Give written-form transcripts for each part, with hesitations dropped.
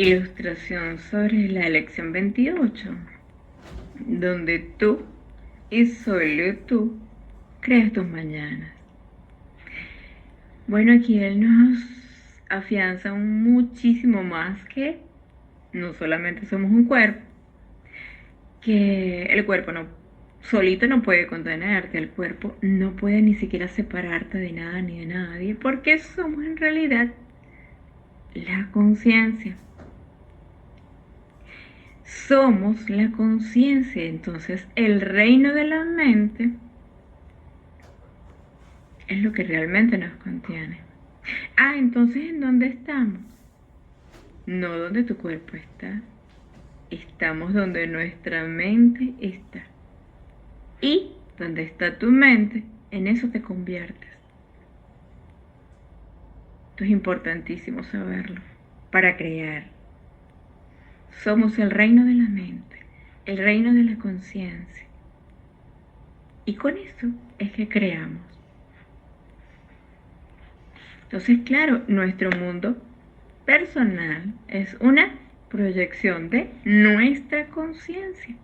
Ilustración sobre la lección 28, donde tú y solo tú creas tus mañanas. Bueno, aquí él nos afianza muchísimo más que no solamente somos un cuerpo, que el cuerpo solito no puede contenerte, el cuerpo no puede ni siquiera separarte de nada ni de nadie, porque somos en realidad la conciencia. Somos la conciencia, entonces el reino de la mente es lo que realmente nos contiene. Entonces ¿en dónde estamos? No donde tu cuerpo está, estamos donde nuestra mente está. Y donde está tu mente, en eso te conviertes. Esto es importantísimo saberlo para crear. Somos el reino de la mente, el reino de la conciencia. Y con eso es que creamos. Entonces, claro, nuestro mundo personal es una proyección de nuestra conciencia.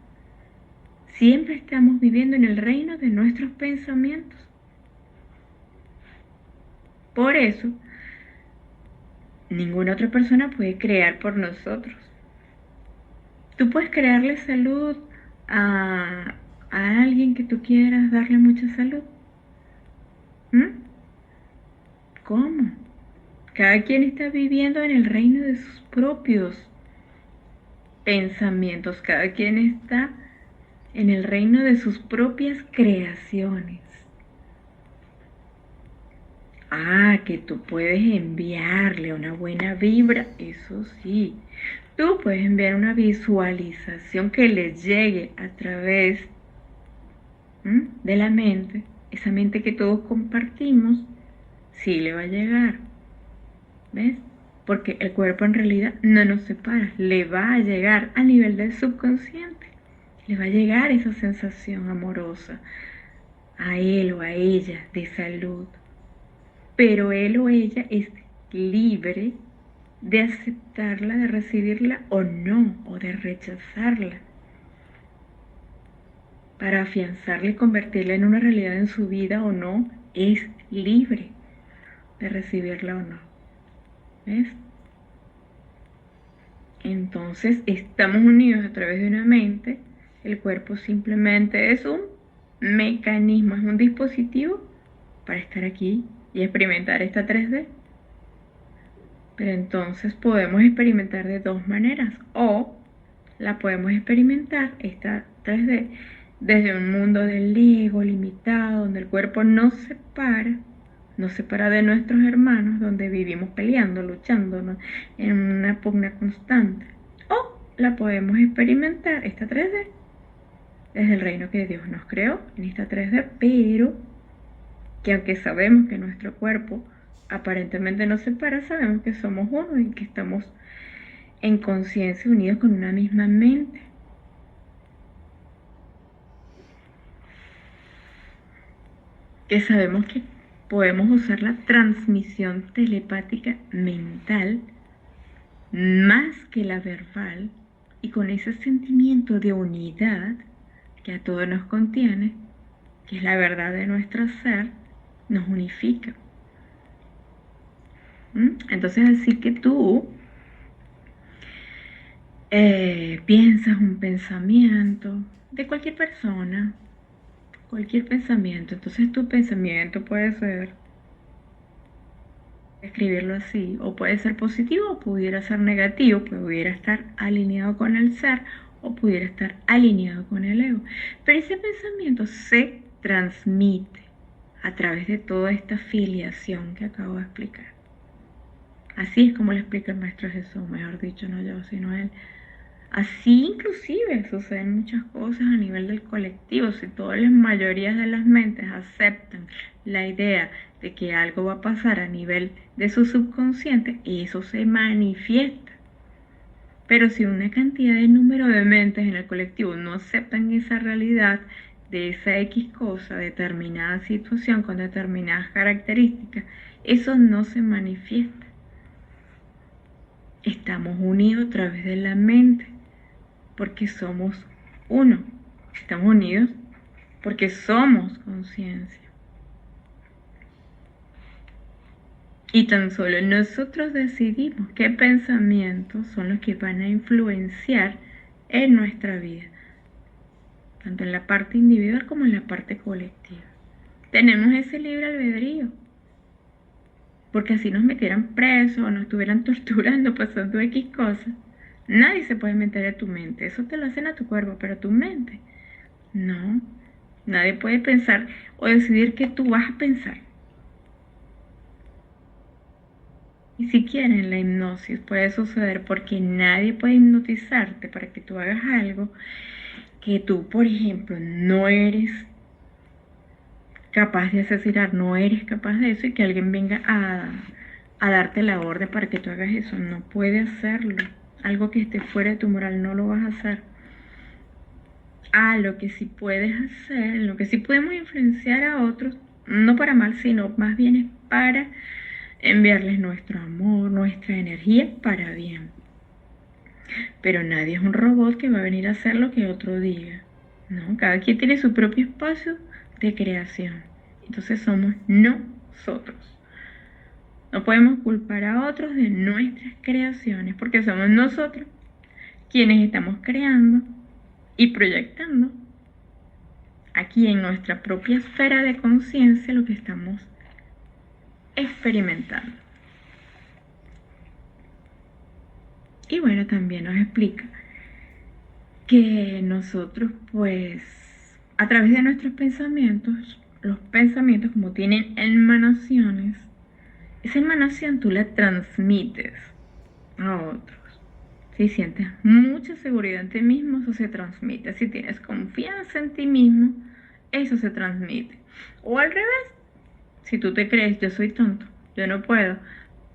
Siempre estamos viviendo en el reino de nuestros pensamientos. Por eso, ninguna otra persona puede crear por nosotros. Tú puedes crearle salud a alguien que tú quieras darle mucha salud. ¿Cómo? Cada quien está viviendo en el reino de sus propios pensamientos. Cada quien está en el reino de sus propias creaciones. Que tú puedes enviarle una buena vibra, eso sí. Tú puedes enviar una visualización que le llegue a través de la mente, esa mente que todos compartimos, sí le va a llegar. ¿Ves? Porque el cuerpo en realidad no nos separa, le va a llegar a nivel del subconsciente, le va a llegar esa sensación amorosa a él o a ella de salud. Pero él o ella es libre de aceptarla, de recibirla o no, o de rechazarla, para afianzarla y convertirla en una realidad en su vida o no, es libre de recibirla o no. ¿Ves? Entonces estamos unidos a través de una mente, el cuerpo simplemente es un mecanismo, es un dispositivo para estar aquí y experimentar esta 3D. Pero entonces podemos experimentar de dos maneras, o la podemos experimentar, esta 3D, desde un mundo del ego limitado, donde el cuerpo nos separa de nuestros hermanos, donde vivimos peleando, luchando, ¿no?, en una pugna constante. O la podemos experimentar, esta 3D, desde el reino que Dios nos creó, en esta 3D, pero que aunque sabemos que nuestro cuerpo aparentemente nos separa, sabemos que somos uno y que estamos en conciencia unidos con una misma mente. Que sabemos que podemos usar la transmisión telepática mental más que la verbal, y con ese sentimiento de unidad que a todos nos contiene, que es la verdad de nuestro ser, nos unifica. Entonces, así que tú piensas un pensamiento de cualquier persona, cualquier pensamiento. Entonces tu pensamiento puede ser, escribirlo así, o puede ser positivo o pudiera ser negativo, pudiera estar alineado con el ser o pudiera estar alineado con el ego. Pero ese pensamiento se transmite a través de toda esta filiación que acabo de explicar. Así es como lo explica el Maestro Jesús, mejor dicho, no yo, sino él. Así inclusive suceden muchas cosas a nivel del colectivo. Si todas las mayorías de las mentes aceptan la idea de que algo va a pasar a nivel de su subconsciente, eso se manifiesta. Pero si una cantidad de número de mentes en el colectivo no aceptan esa realidad de esa X cosa, determinada situación con determinadas características, eso no se manifiesta. estamos unidos a través de la mente, porque somos uno. Estamos unidos porque somos conciencia. Y tan solo nosotros decidimos qué pensamientos son los que van a influenciar en nuestra vida, tanto en la parte individual como en la parte colectiva. Tenemos ese libre albedrío, porque si nos metieran presos o nos estuvieran torturando, pasando X cosas, nadie se puede meter a tu mente. Eso te lo hacen a tu cuerpo, pero a tu mente, no. Nadie puede pensar o decidir qué tú vas a pensar. Ni siquiera en la hipnosis puede suceder, porque nadie puede hipnotizarte para que tú hagas algo que tú, por ejemplo, no eres capaz de asesinar, no eres capaz de eso, y que alguien venga a darte la orden para que tú hagas eso. No puede hacerlo. Algo que esté fuera de tu moral no lo vas a hacer. Lo que sí puedes hacer, lo que sí podemos influenciar a otros, no para mal, sino más bien es para enviarles nuestro amor, nuestra energía para bien. Pero nadie es un robot que va a venir a hacer lo que otro diga, ¿no? Cada quien tiene su propio espacio de creación. Entonces somos nosotros. No podemos culpar a otros de nuestras creaciones, porque somos nosotros quienes estamos creando y proyectando aquí en nuestra propia esfera de conciencia lo que estamos experimentando. Y bueno, también nos explica que nosotros, pues, a través de nuestros pensamientos, los pensamientos como tienen emanaciones, esa emanación tú la transmites a otros. Si sientes mucha seguridad en ti mismo, eso se transmite. Si tienes confianza en ti mismo, eso se transmite. O al revés, si tú te crees, yo soy tonto, yo no puedo,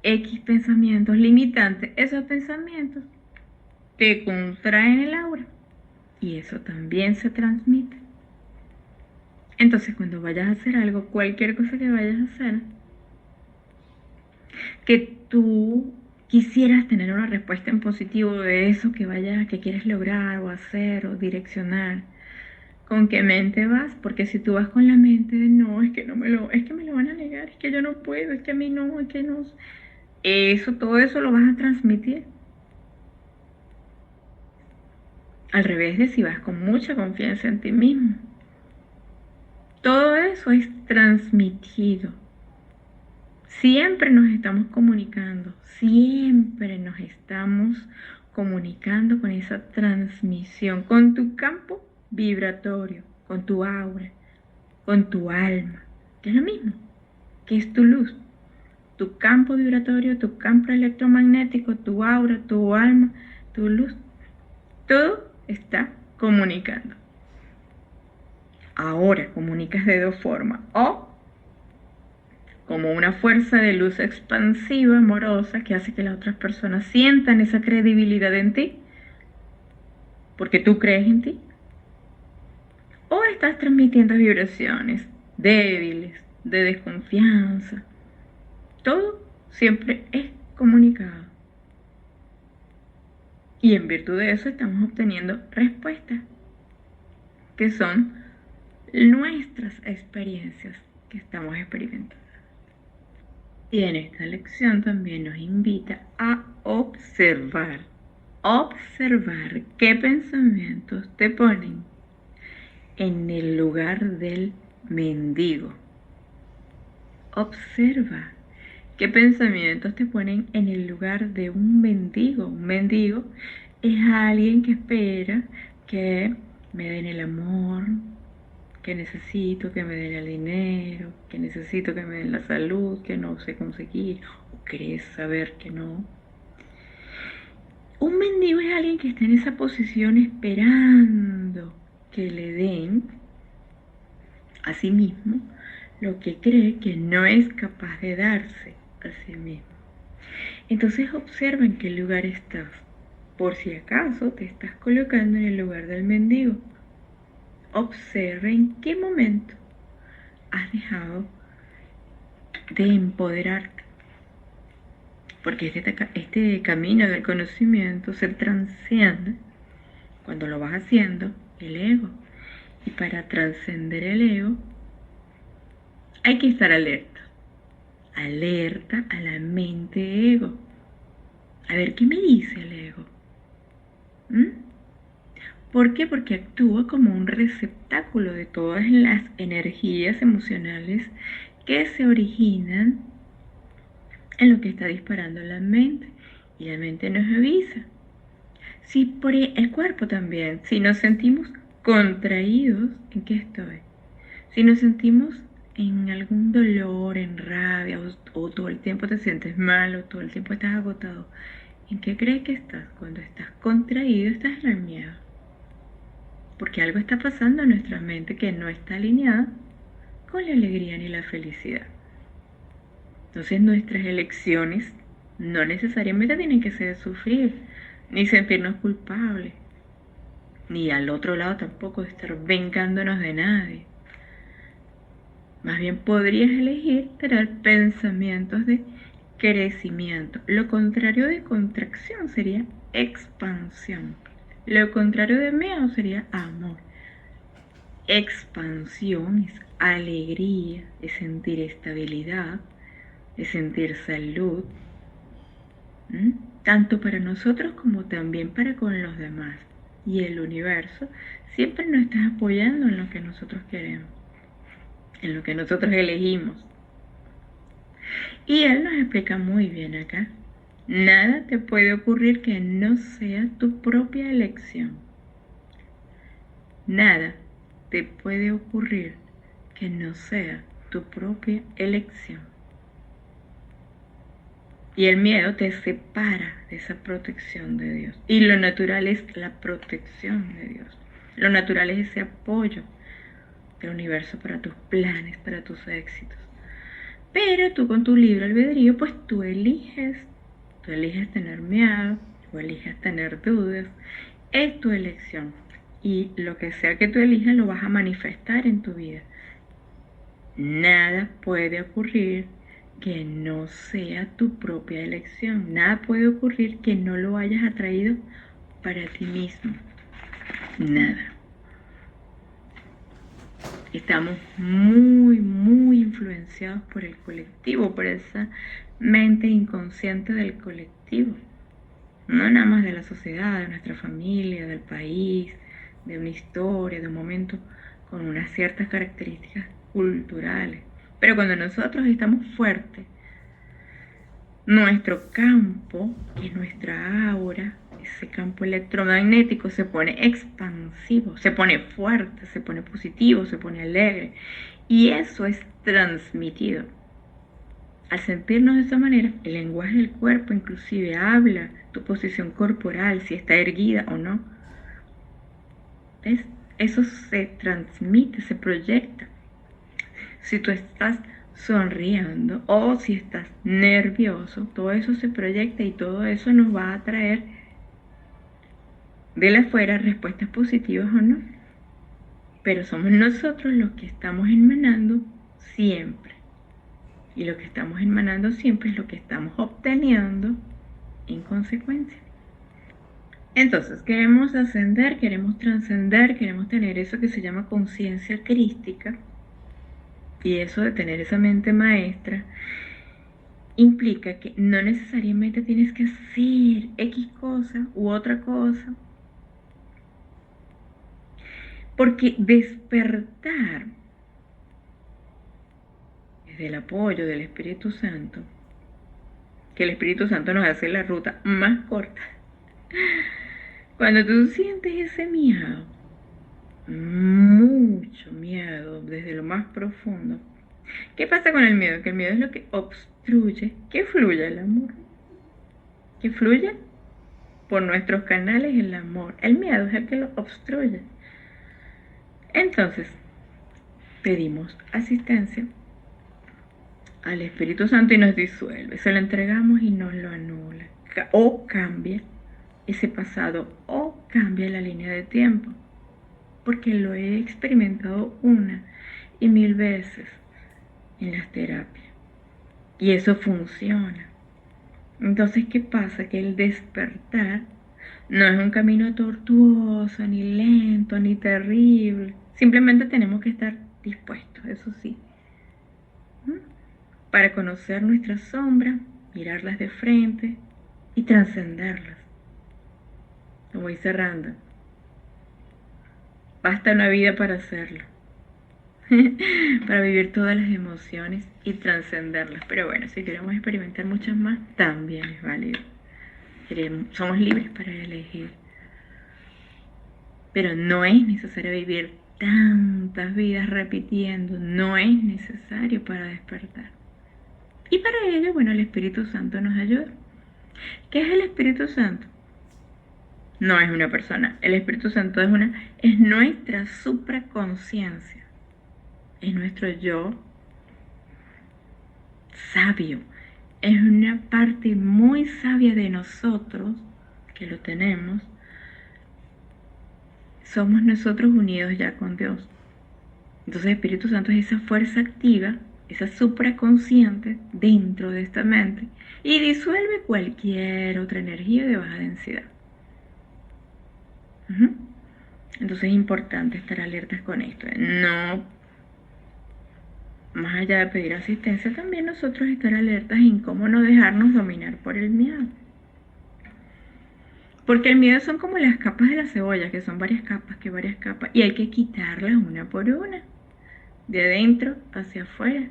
X pensamientos limitantes, esos pensamientos te contraen el aura y eso también se transmite. Entonces, cuando vayas a hacer algo, cualquier cosa que vayas a hacer, que tú quisieras tener una respuesta en positivo de eso que quieres lograr o hacer o direccionar, ¿con qué mente vas? Porque si tú vas con la mente de no, es que me lo van a negar, es que yo no puedo, es que a mí no, es que no, todo eso lo vas a transmitir. Al revés de si vas con mucha confianza en ti mismo. Todo eso es transmitido. Siempre nos estamos comunicando, siempre nos estamos comunicando con esa transmisión, con tu campo vibratorio, con tu aura, con tu alma, que es lo mismo, que es tu luz, tu campo vibratorio, tu campo electromagnético, tu aura, tu alma, tu luz, todo está comunicando. Ahora comunicas de dos formas, o como una fuerza de luz expansiva, amorosa, que hace que las otras personas sientan esa credibilidad en ti, porque tú crees en ti, o estás transmitiendo vibraciones débiles, de desconfianza. Todo siempre es comunicado. Y en virtud de eso estamos obteniendo respuestas, que son nuestras experiencias que estamos experimentando. Y en esta lección también nos invita a observar qué pensamientos te ponen en el lugar del mendigo. Observa qué pensamientos te ponen en el lugar de un mendigo. Un mendigo es alguien que espera que me den el amor, que necesito que me den el dinero, que necesito que me den la salud, que no sé conseguir, o crees saber que no. Un mendigo es alguien que está en esa posición esperando que le den a sí mismo lo que cree que no es capaz de darse a sí mismo. Entonces observa en qué lugar estás, por si acaso te estás colocando en el lugar del mendigo. Observa en qué momento has dejado de empoderarte, Porque este camino del conocimiento se transciende cuando lo vas haciendo el ego. Y para trascender el ego hay que estar alerta. Alerta a la mente ego. A ver, ¿qué me dice el ego? ¿Por qué? Porque actúa como un receptáculo de todas las energías emocionales que se originan en lo que está disparando la mente. Y la mente nos avisa. Si por el cuerpo también, si nos sentimos contraídos, ¿en qué estoy? Si nos sentimos en algún dolor, en rabia, o todo el tiempo te sientes mal, o todo el tiempo estás agotado, ¿en qué crees que estás? Cuando estás contraído, estás en el miedo. Porque algo está pasando en nuestra mente que no está alineada con la alegría ni la felicidad. Entonces nuestras elecciones no necesariamente tienen que ser sufrir, ni sentirnos culpables, ni al otro lado tampoco estar vengándonos de nadie. Más bien podrías elegir tener pensamientos de crecimiento. Lo contrario de contracción sería expansión. Lo contrario de miedo sería amor. Expansión es alegría, es sentir estabilidad, es sentir salud, tanto para nosotros como también para con los demás. Y el universo siempre nos está apoyando en lo que nosotros queremos, en lo que nosotros elegimos. Y él nos explica muy bien acá. Nada te puede ocurrir que no sea tu propia elección. Nada te puede ocurrir que no sea tu propia elección. Y el miedo te separa de esa protección de Dios. Y lo natural es la protección de Dios. Lo natural es ese apoyo del universo para tus planes, para tus éxitos. Pero tú con tu libre albedrío, pues tú eliges tener miedo, tú eliges tener dudas. Es tu elección. Y lo que sea que tú elijas lo vas a manifestar en tu vida. Nada puede ocurrir que no sea tu propia elección. Nada puede ocurrir que no lo hayas atraído para ti mismo. Nada. Estamos muy influenciados por el colectivo, por esa mente inconsciente del colectivo. No nada más de la sociedad, de nuestra familia, del país, de una historia, de un momento con unas ciertas características culturales. Pero cuando nosotros estamos fuertes, nuestro campo, que es nuestra aura, ese campo electromagnético se pone expansivo, se pone fuerte, se pone positivo, se pone alegre. Y eso es transmitido. Al sentirnos de esa manera, el lenguaje del cuerpo inclusive habla, tu posición corporal, si está erguida o no. ¿Ves? Eso se transmite, se proyecta. Si tú estás sonriendo o si estás nervioso, todo eso se proyecta y todo eso nos va a traer de la afuera respuestas positivas o no. Pero somos nosotros los que estamos emanando siempre. Y lo que estamos emanando siempre es lo que estamos obteniendo en consecuencia. Entonces, queremos ascender, queremos trascender, queremos tener eso que se llama conciencia crística. Y eso de tener esa mente maestra implica que no necesariamente tienes que hacer X cosa u otra cosa. Porque despertar desde el apoyo del Espíritu Santo, que el Espíritu Santo nos hace la ruta más corta. Cuando tú sientes ese miedo, mucho miedo desde lo más profundo, ¿qué pasa con el miedo? Que el miedo es lo que obstruye que fluya el amor. Que fluya por nuestros canales el amor. El miedo es el que lo obstruye. Entonces, pedimos asistencia al Espíritu Santo y nos disuelve. Se lo entregamos y nos lo anula. O cambia ese pasado o cambia la línea de tiempo. Porque lo he experimentado una y mil veces en las terapias. Y eso funciona. Entonces, ¿qué pasa? Que el despertar no es un camino tortuoso, ni lento, ni terrible. Simplemente tenemos que estar dispuestos, eso sí, para conocer nuestras sombras, mirarlas de frente y trascenderlas. Lo voy cerrando. Basta una vida para hacerlo. Para vivir todas las emociones y trascenderlas. Pero bueno, si queremos experimentar muchas más, también es válido. Somos libres para elegir. Pero no es necesario vivir tantas vidas repitiendo. No es necesario para despertar. Y para ello, bueno, el Espíritu Santo nos ayuda. ¿Qué es el Espíritu Santo? No es una persona. El Espíritu Santo es nuestra supraconciencia. Es nuestro yo sabio. Es una parte muy sabia de nosotros, que lo tenemos. Somos nosotros unidos ya con Dios. Entonces el Espíritu Santo es esa fuerza activa, esa supraconsciente dentro de esta mente y disuelve cualquier otra energía de baja densidad. Entonces es importante estar alertas con esto. No, más allá de pedir asistencia, también nosotros estar alertas en cómo no dejarnos dominar por el miedo. Porque el miedo son como las capas de la cebolla, que son varias capas, y hay que quitarlas una por una, de adentro hacia afuera,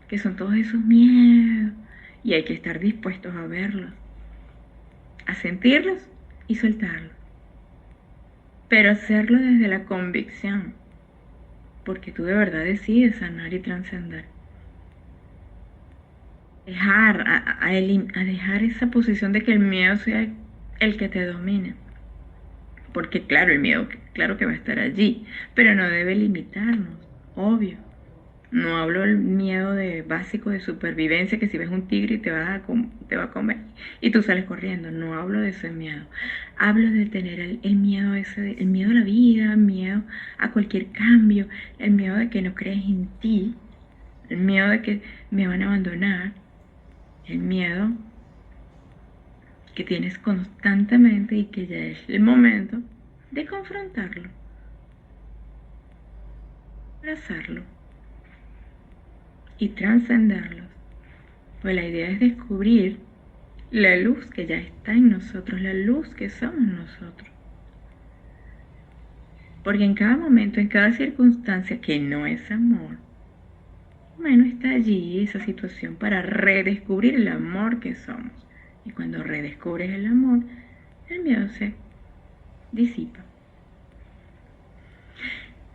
que son todos esos miedos, y hay que estar dispuestos a verlos, a sentirlos y soltarlos, pero hacerlo desde la convicción, porque tú de verdad decides sanar y trascender. A dejar esa posición de que el miedo sea el que te domine. Porque claro, el miedo, claro que va a estar allí, pero no debe limitarnos, obvio. No hablo del miedo básico de supervivencia, que si ves un tigre te va a comer y tú sales corriendo. No hablo de ese miedo. Hablo de tener el miedo el miedo a la vida, el miedo a cualquier cambio, el miedo de que no crees en ti, el miedo de que me van a abandonar, el miedo que tienes constantemente y que ya es el momento de confrontarlo, abrazarlo y trascenderlos. Pues la idea es descubrir la luz que ya está en nosotros, la luz que somos nosotros. Porque en cada momento, en cada circunstancia que no es amor, bueno, está allí esa situación para redescubrir el amor que somos. Y cuando redescubres el amor, el miedo se disipa.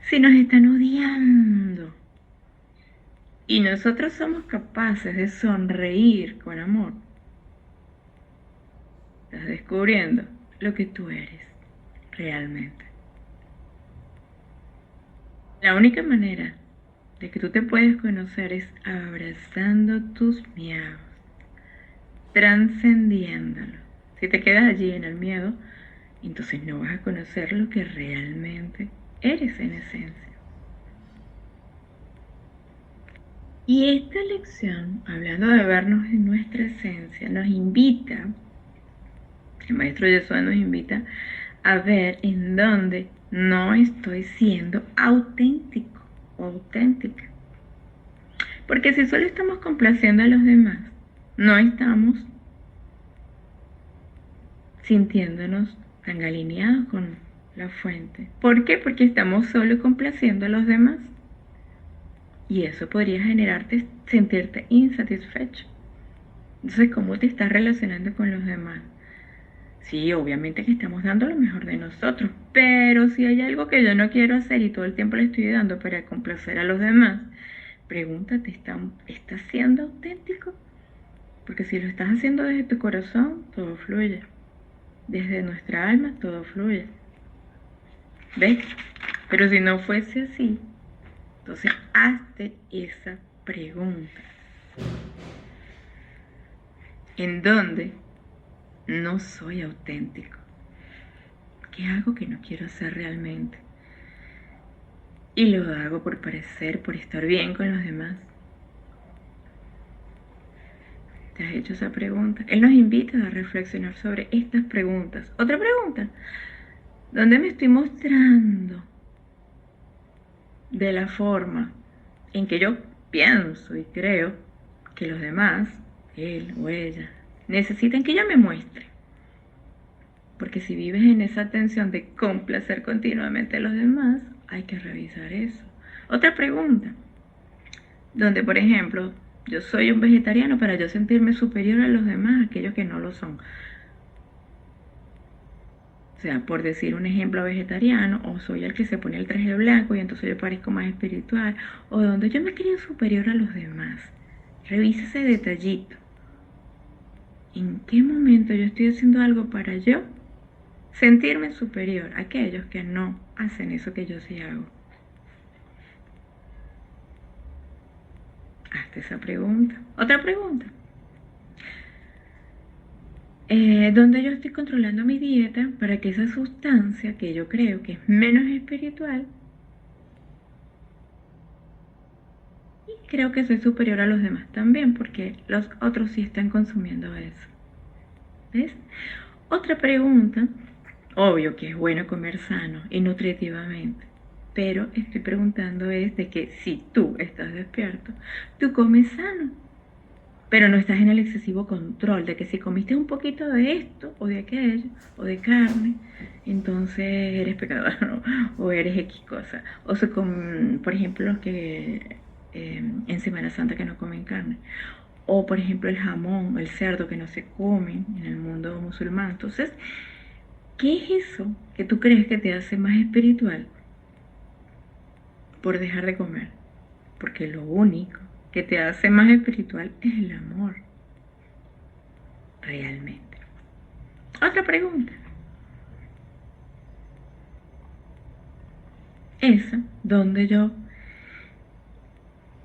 Si nos están odiando y nosotros somos capaces de sonreír con amor, estás descubriendo lo que tú eres realmente. La única manera de que tú te puedes conocer es abrazando tus miedos, trascendiéndolo. Si te quedas allí en el miedo, entonces no vas a conocer lo que realmente eres en esencia. Y esta lección, hablando de vernos en nuestra esencia, nos invita, el maestro Yeshua nos invita a ver en dónde no estoy siendo auténtico o auténtica. Porque si solo estamos complaciendo a los demás, no estamos sintiéndonos tan alineados con la fuente. ¿Por qué? Porque estamos solo complaciendo a los demás. Y eso podría generarte sentirte insatisfecho. Entonces, ¿cómo te estás relacionando con los demás? Sí, obviamente que estamos dando lo mejor de nosotros, pero si hay algo que yo no quiero hacer y todo el tiempo le estoy dando para complacer a los demás, pregúntate, ¿estás siendo auténtico? Porque si lo estás haciendo desde tu corazón, todo fluye. Desde nuestra alma, todo fluye. ¿Ves? Pero si no fuese así, entonces hazte esa pregunta. ¿En dónde no soy auténtico? ¿Qué hago que no quiero hacer realmente? Y lo hago por parecer, por estar bien con los demás. ¿Te has hecho esa pregunta? Él nos invita a reflexionar sobre estas preguntas. Otra pregunta, ¿dónde me estoy mostrando de la forma en que yo pienso y creo que los demás, él o ella, necesitan que yo me muestre? Porque si vives en esa tensión de complacer continuamente a los demás, hay que revisar eso. Otra pregunta, donde por ejemplo, yo soy un vegetariano para yo sentirme superior a los demás, aquellos que no lo son. O sea, por decir un ejemplo vegetariano, o soy el que se pone el traje blanco y entonces yo parezco más espiritual, o donde yo me creo superior a los demás. Revisa ese detallito. ¿En qué momento yo estoy haciendo algo para yo sentirme superior a aquellos que no hacen eso que yo sí hago? Hazte esa pregunta. Otra pregunta. Donde yo estoy controlando mi dieta para que esa sustancia que yo creo que es menos espiritual, y creo que soy superior a los demás también, porque los otros sí están consumiendo eso. ¿Ves? Otra pregunta, obvio que es bueno comer sano y nutritivamente, pero estoy preguntando es de que si tú estás despierto, tú comes sano, pero no estás en el excesivo control de que si comiste un poquito de esto o de aquello o de carne, entonces eres pecador, ¿no? O eres X cosa. O se por ejemplo, los que en Semana Santa que no comen carne. O por ejemplo el jamón, el cerdo que no se comen en el mundo musulmán. Entonces, ¿qué es eso que tú crees que te hace más espiritual por dejar de comer? Porque lo único que te hace más espiritual es el amor. Realmente. Otra pregunta. Esa, donde yo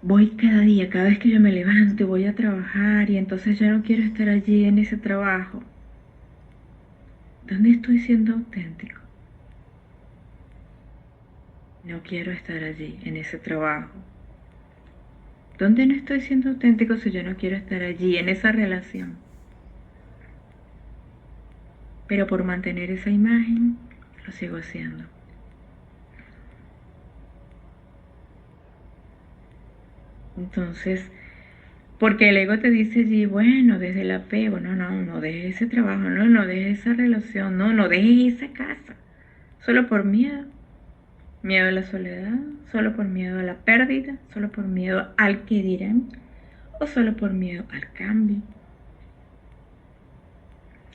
voy cada día, cada vez que yo me levanto y voy a trabajar y entonces ya no quiero estar allí en ese trabajo. ¿Dónde estoy siendo auténtico? No quiero estar allí en ese trabajo. ¿Dónde no estoy siendo auténtico si yo no quiero estar allí en esa relación? Pero por mantener esa imagen, lo sigo haciendo. Entonces, porque el ego te dice allí, bueno, desde el apego, no dejes ese trabajo, no dejes esa relación, no dejes esa casa, solo por miedo. Miedo a la soledad, solo por miedo a la pérdida, solo por miedo al que dirán, o solo por miedo al cambio.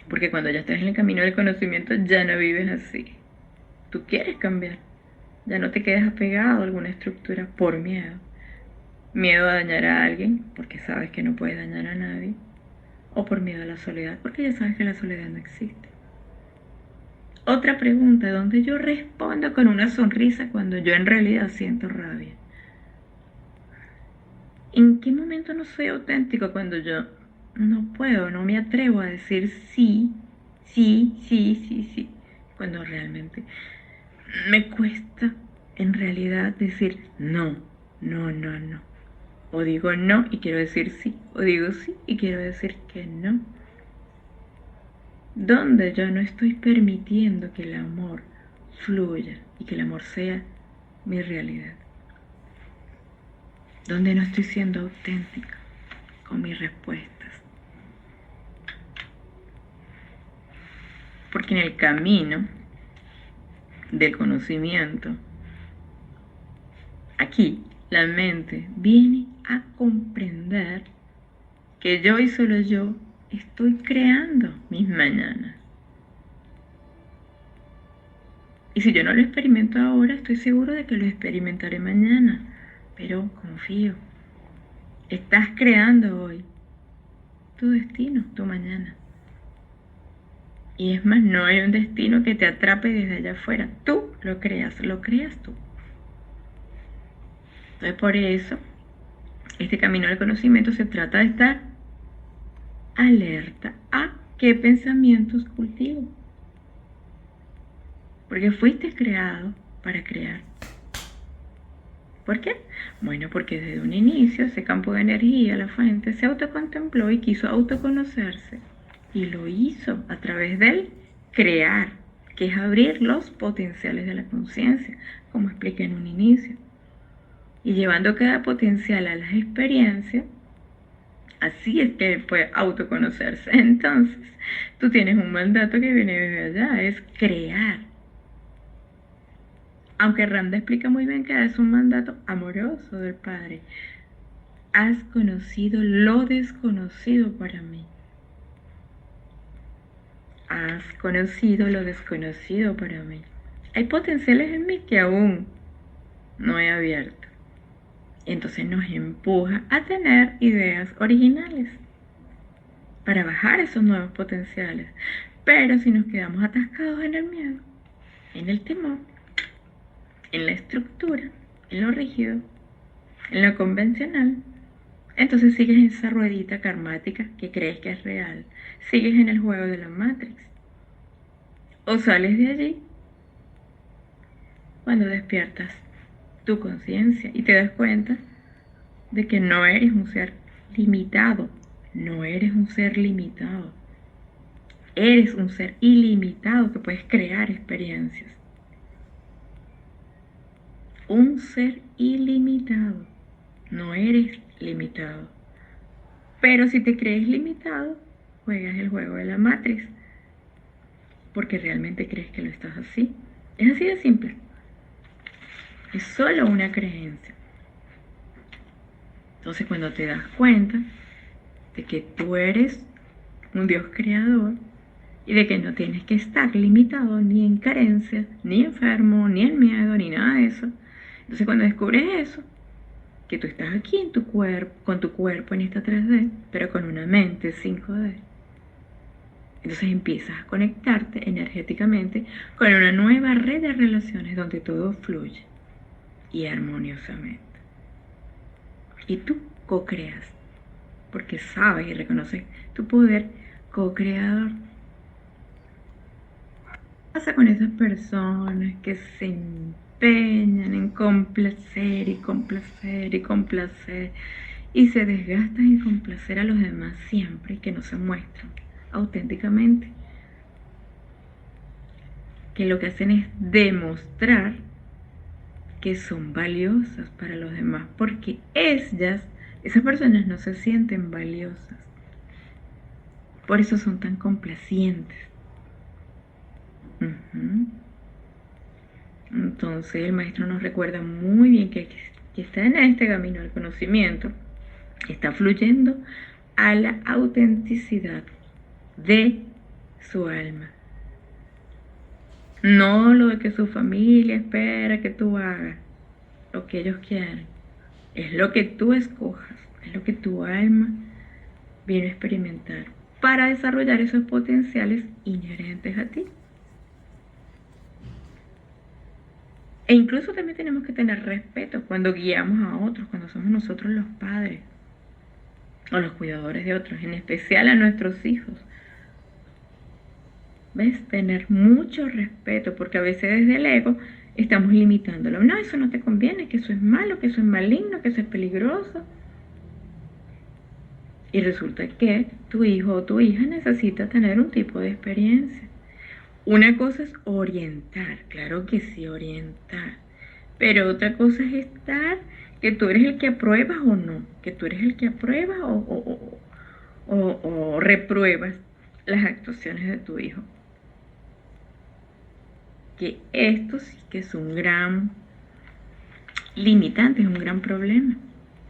Porque cuando ya estás en el camino del conocimiento, ya no vives así. Tú quieres cambiar. Ya no te quedas apegado a alguna estructura por miedo. Miedo a dañar a alguien, porque sabes que no puedes dañar a nadie. O por miedo a la soledad, porque ya sabes que la soledad no existe. Otra pregunta donde yo respondo con una sonrisa cuando yo en realidad siento rabia. ¿En qué momento no soy auténtico cuando yo no puedo, no me atrevo a decir sí, sí, cuando realmente me cuesta en realidad decir no? O digo no y quiero decir sí, o digo sí y quiero decir que no. Donde yo no estoy permitiendo que el amor fluya y que el amor sea mi realidad. Donde no estoy siendo auténtica con mis respuestas. Porque en el camino del conocimiento, aquí la mente viene a comprender que yo y solo yo estoy creando mis mañanas. Y si yo no lo experimento ahora, estoy seguro de que lo experimentaré mañana. Pero confío. Estás creando hoy tu destino, tu mañana. Y es más, no hay un destino que te atrape desde allá afuera. Tú lo creas tú. Entonces por eso, este camino del conocimiento se trata de estar alerta a qué pensamientos cultivo. Porque fuiste creado para crear. ¿Por qué? Bueno, porque desde un inicio ese campo de energía, la fuente, se autocontempló y quiso autoconocerse. Y lo hizo a través del crear, que es abrir los potenciales de la conciencia, como expliqué en un inicio. Y llevando cada potencial a las experiencias, así es que puede autoconocerse. Entonces, tú tienes un mandato que viene desde allá, es crear. Aunque Randa explica muy bien que es un mandato amoroso del Padre. Has conocido lo desconocido para mí. Has conocido lo desconocido para mí. Hay potenciales en mí que aún no he abierto. Entonces nos empuja a tener ideas originales para bajar esos nuevos potenciales. Pero si nos quedamos atascados en el miedo, en el temor, en la estructura, en lo rígido, en lo convencional, entonces sigues en esa ruedita karmática que crees que es real. Sigues en el juego de la Matrix. O sales de allí cuando despiertas tu conciencia y te das cuenta de que no eres un ser limitado. No eres un ser limitado. Eres un ser ilimitado que puedes crear experiencias. Un ser ilimitado. No eres limitado. Pero si te crees limitado, juegas el juego de la Matrix. Porque realmente crees que lo estás así. Es así de simple. Es solo una creencia. Entonces cuando te das cuenta de que tú eres un Dios creador y de que no tienes que estar limitado ni en carencia, ni enfermo, ni en miedo, ni nada de eso. Entonces cuando descubres eso, que tú estás aquí en tu cuerpo, con tu cuerpo en esta 3D, pero con una mente 5D, entonces empiezas a conectarte energéticamente con una nueva red de relaciones donde todo fluye y armoniosamente. Y tú co-creas, porque sabes y reconoces tu poder co-creador. ¿Qué pasa con esas personas que se empeñan en complacer y complacer y complacer y se desgastan en complacer a los demás siempre y que no se muestran auténticamente? Que lo que hacen es demostrar que son valiosas para los demás, porque esas personas no se sienten valiosas. Por eso son tan complacientes. Entonces el maestro nos recuerda muy bien que está en este camino al conocimiento, está fluyendo a la autenticidad de su alma. No lo que su familia espera que tú hagas, lo que ellos quieren. Es lo que tú escojas, es lo que tu alma viene a experimentar para desarrollar esos potenciales inherentes a ti. E incluso también tenemos que tener respeto cuando guiamos a otros, cuando somos nosotros los padres o los cuidadores de otros, en especial a nuestros hijos. ¿Ves? Tener mucho respeto, porque a veces desde el ego estamos limitándolo. No, eso no te conviene, que eso es malo, que eso es maligno, que eso es peligroso. Y resulta que tu hijo o tu hija necesita tener un tipo de experiencia. Una cosa es orientar, claro que sí, orientar. Pero otra cosa es estar, que tú eres el que apruebas o no, que tú eres el que apruebas o repruebas las actuaciones de tu hijo. Que esto sí que es un gran limitante, es un gran problema.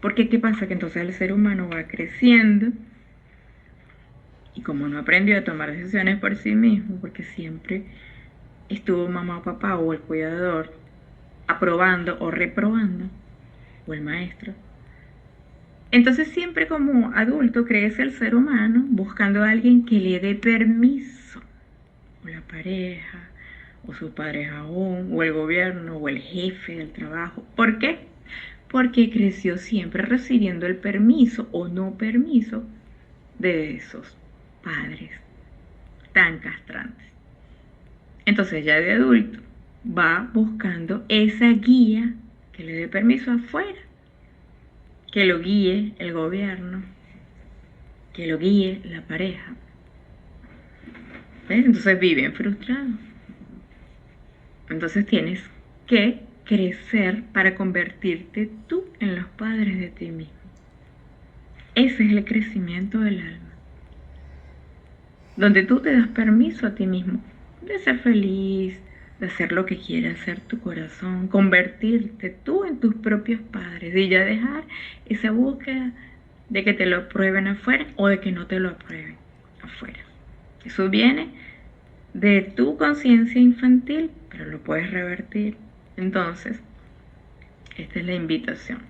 Porque ¿qué pasa? Que entonces el ser humano va creciendo y como no aprendió a tomar decisiones por sí mismo, porque siempre estuvo mamá o papá o el cuidador aprobando o reprobando, o el maestro, entonces siempre como adulto crece el ser humano buscando a alguien que le dé permiso, o la pareja, o su pareja aún, o el gobierno, o el jefe del trabajo. ¿Por qué? Porque creció siempre recibiendo el permiso o no permiso de esos padres tan castrantes. Entonces ya de adulto va buscando esa guía que le dé permiso afuera, que lo guíe el gobierno, que lo guíe la pareja. ¿Ves? Entonces viven frustrados. Entonces tienes que crecer para convertirte tú en los padres de ti mismo. Ese es el crecimiento del alma, donde tú te das permiso a ti mismo de ser feliz, de hacer lo que quiere hacer tu corazón, convertirte tú en tus propios padres y ya dejar esa búsqueda de que te lo aprueben afuera o de que no te lo aprueben afuera. Eso viene de tu conciencia infantil, pero lo puedes revertir. Entonces, esta es la invitación.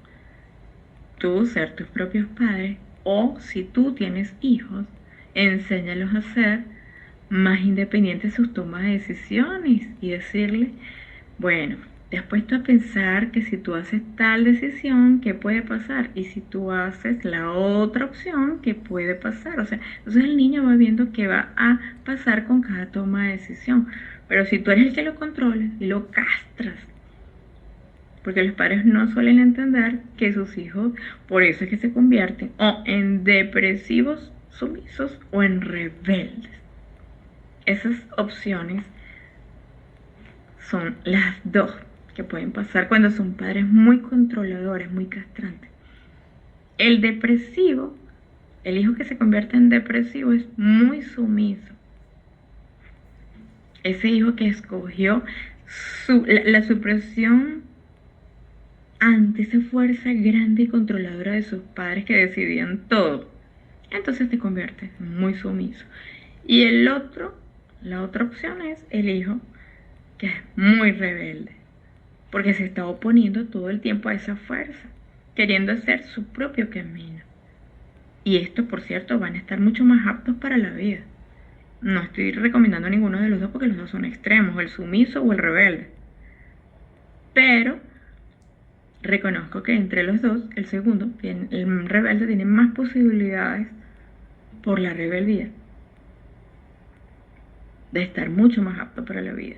Tú ser tus propios padres, o si tú tienes hijos, enséñalos a ser más independientes en sus tomas de decisiones y decirles, bueno, te has puesto a pensar que si tú haces tal decisión, ¿qué puede pasar? Y si tú haces la otra opción, ¿qué puede pasar? O sea, entonces el niño va viendo qué va a pasar con cada toma de decisión. Pero si tú eres el que lo controla y lo castras, porque los padres no suelen entender que sus hijos, por eso es que se convierten o en depresivos sumisos o en rebeldes. Esas opciones son las dos que pueden pasar cuando son padres muy controladores, muy castrantes. El depresivo, el hijo que se convierte en depresivo es muy sumiso. Ese hijo que escogió la supresión ante esa fuerza grande y controladora de sus padres que decidían todo, entonces te conviertes muy sumiso. Y la otra opción es el hijo que es muy rebelde, porque se está oponiendo todo el tiempo a esa fuerza, queriendo hacer su propio camino. Y estos, por cierto, van a estar mucho más aptos para la vida. No estoy recomendando ninguno de los dos porque los dos son extremos, el sumiso o el rebelde. Pero reconozco que entre los dos, el segundo, el rebelde, tiene más posibilidades por la rebeldía de estar mucho más apto para la vida.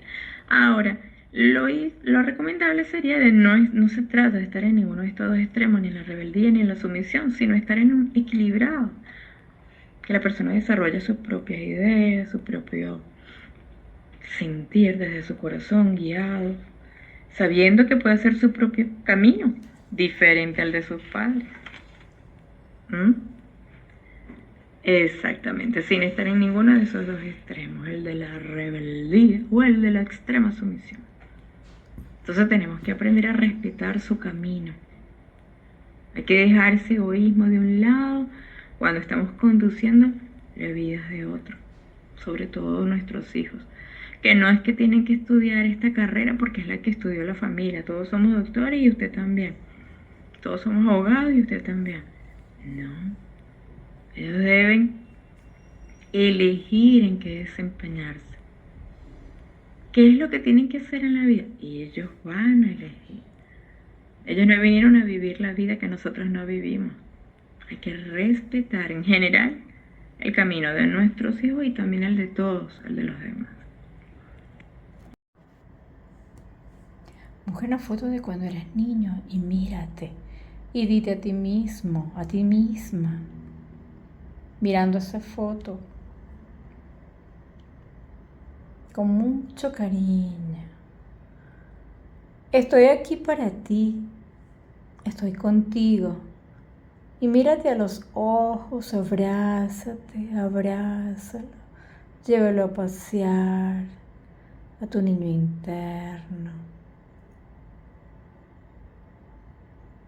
Ahora, lo recomendable sería de no se trata de estar en ninguno de estos dos extremos, ni en la rebeldía ni en la sumisión, sino estar en un equilibrado. Que la persona desarrolle sus propias ideas, su propio sentir desde su corazón, guiado, sabiendo que puede hacer su propio camino, diferente al de sus padres. ¿Mm? Exactamente, sin estar en ninguno de esos dos extremos, el de la rebeldía o el de la extrema sumisión. Entonces tenemos que aprender a respetar su camino. Hay que dejar ese egoísmo de un lado cuando estamos conduciendo la vida de otro, sobre todo nuestros hijos. Que no es que tienen que estudiar esta carrera porque es la que estudió la familia. Todos somos doctores y usted también. Todos somos abogados y usted también. No. Ellos deben elegir en qué desempeñarse. ¿Qué es lo que tienen que hacer en la vida? Y ellos van a elegir. Ellos no vinieron a vivir la vida que nosotros no vivimos. Hay que respetar en general el camino de nuestros hijos y también el de todos, el de los demás. Busca una foto de cuando eres niño y mírate. Y dite a ti mismo, a ti misma, mirando esa foto con mucho cariño. Estoy aquí para ti. Estoy contigo. Y mírate a los ojos, abrázate, abrázalo. Llévalo a pasear a tu niño interno.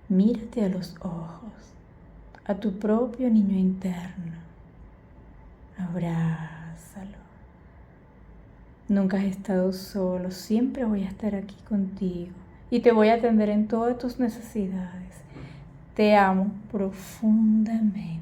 Mírate a los ojos, a tu propio niño interno. Abrázalo. Nunca has estado solo, siempre voy a estar aquí contigo y te voy a atender en todas tus necesidades. Te amo profundamente.